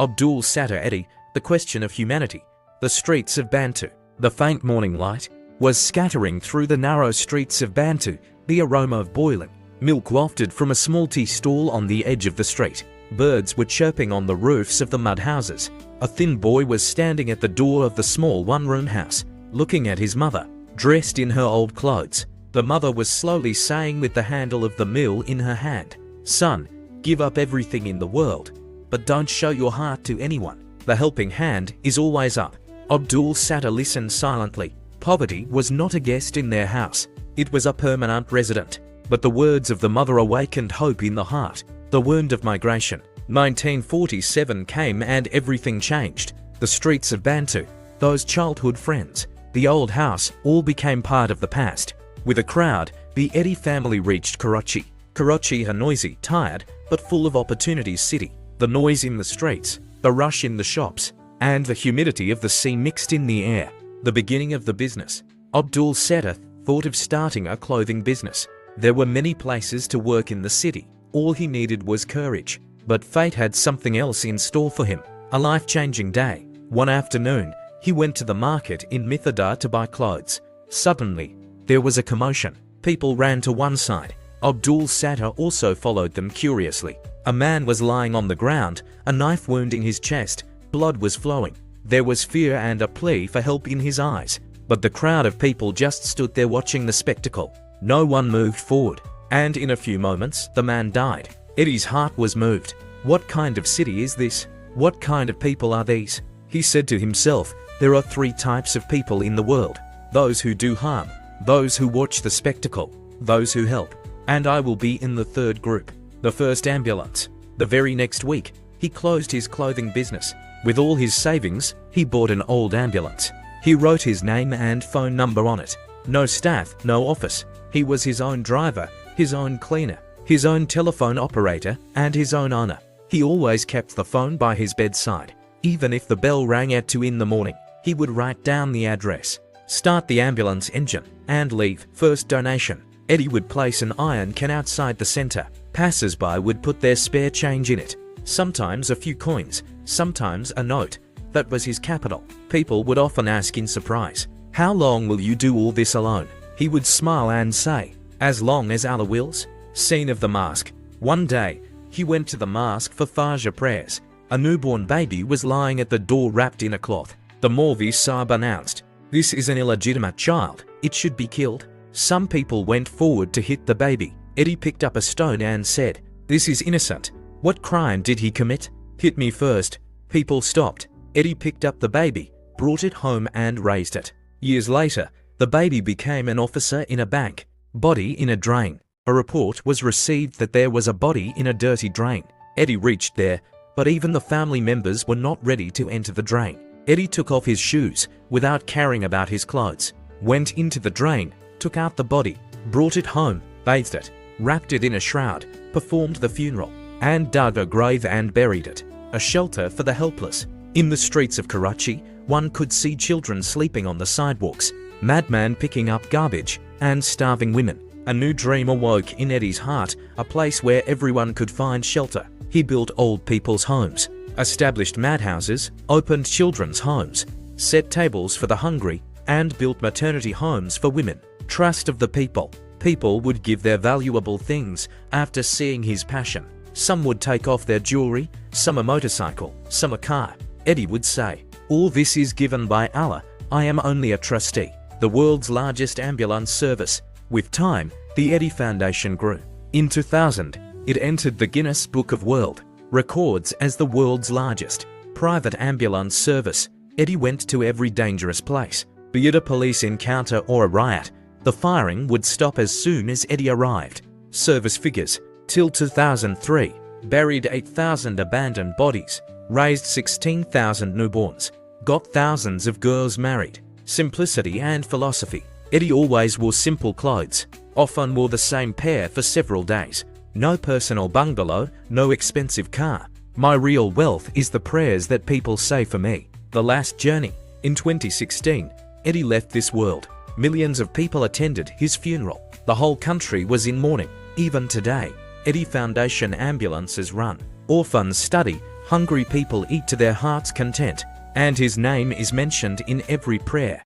Abdul Sattar Edhi, The Question of Humanity. The streets of Bantu. The faint morning light was scattering through the narrow streets of Bantu, the aroma of boiling milk wafted from a small tea stall on the edge of the street. Birds were chirping on the roofs of the mud houses. A thin boy was standing at the door of the small one-room house, looking at his mother, dressed in her old clothes. The mother was slowly saying with the handle of the mill in her hand, "Son, give up everything in the world, but don't show your heart to anyone. The helping hand is always up." Abdul Sattar listened silently. Poverty was not a guest in their house. It was a permanent resident. But the words of the mother awakened hope in the heart. The wound of migration. 1947 came and everything changed. The streets of Bantu, those childhood friends, the old house, all became part of the past. With a crowd, the Edhi family reached Karachi. Karachi, a noisy, tired, but full of opportunities city. The noise in the streets, the rush in the shops, and the humidity of the sea mixed in the air. The beginning of the business. Abdul Sattar thought of starting a clothing business. There were many places to work in the city. All he needed was courage. But fate had something else in store for him. A life-changing day. One afternoon, he went to the market in Mithadar to buy clothes. Suddenly, there was a commotion. People ran to one side. Abdul Sattar also followed them curiously. A man was lying on the ground, a knife wound in his chest. Blood was flowing. There was fear and a plea for help in his eyes. But the crowd of people just stood there watching the spectacle. No one moved forward. And in a few moments, the man died. Edhi's heart was moved. What kind of city is this? What kind of people are these? He said to himself, there are three types of people in the world. Those who do harm, those who watch the spectacle, those who help. And I will be in the third group. The first ambulance. The very next week, he closed his clothing business. With all his savings, he bought an old ambulance. He wrote his name and phone number on it. No staff, no office. He was his own driver, his own cleaner, his own telephone operator, and his own owner. He always kept the phone by his bedside. Even if the bell rang at 2 in the morning, he would write down the address, start the ambulance engine, and leave. First donation. Edhi would place an iron can outside the center. Passers-by would put their spare change in it. Sometimes a few coins, sometimes a note. That was his capital. People would often ask in surprise, "How long will you do all this alone?" He would smile and say, "As long as Allah wills." Scene of the mosque. One day, he went to the mosque for Fajr prayers. A newborn baby was lying at the door wrapped in a cloth. The Maulvi Saab announced, "This is an illegitimate child. It should be killed." Some people went forward to hit the baby. Edhi picked up a stone and said, "This is innocent. What crime did he commit? Hit me first." People stopped. Edhi picked up the baby, brought it home and raised it. Years later, the baby became an officer in a bank. Body in a drain. A report was received that there was a body in a dirty drain. Edhi reached there, but even the family members were not ready to enter the drain. Edhi took off his shoes without caring about his clothes, went into the drain, took out the body, brought it home, bathed it, wrapped it in a shroud, performed the funeral, and dug a grave and buried it. A shelter for the helpless. In the streets of Karachi, one could see children sleeping on the sidewalks, madmen picking up garbage, and starving women. A new dream awoke in Edhi's heart, a place where everyone could find shelter. He built old people's homes, established madhouses, opened children's homes, set tables for the hungry, and built maternity homes for women. Trust of the people. People would give their valuable things after seeing his passion. Some would take off their jewelry, some a motorcycle, some a car. Edhi would say, "All this is given by Allah. I am only a trustee." The world's largest ambulance service. With time, the Edhi Foundation grew. In 2000, it entered the Guinness Book of World Records as the world's largest private ambulance service. Edhi went to every dangerous place. Be it a police encounter or a riot, the firing would stop as soon as Edhi arrived. Service figures. Till 2003, buried 8,000 abandoned bodies, raised 16,000 newborns, got thousands of girls married. Simplicity and philosophy. Edhi always wore simple clothes, often wore the same pair for several days. No personal bungalow, no expensive car. My real wealth is the prayers that people say for me. The Last Journey. In 2016, Edhi left this world. Millions of people attended his funeral. The whole country was in mourning. Even today, Edhi Foundation ambulances run. Orphans study, Hungry people eat to their heart's content, and his name is mentioned in every prayer.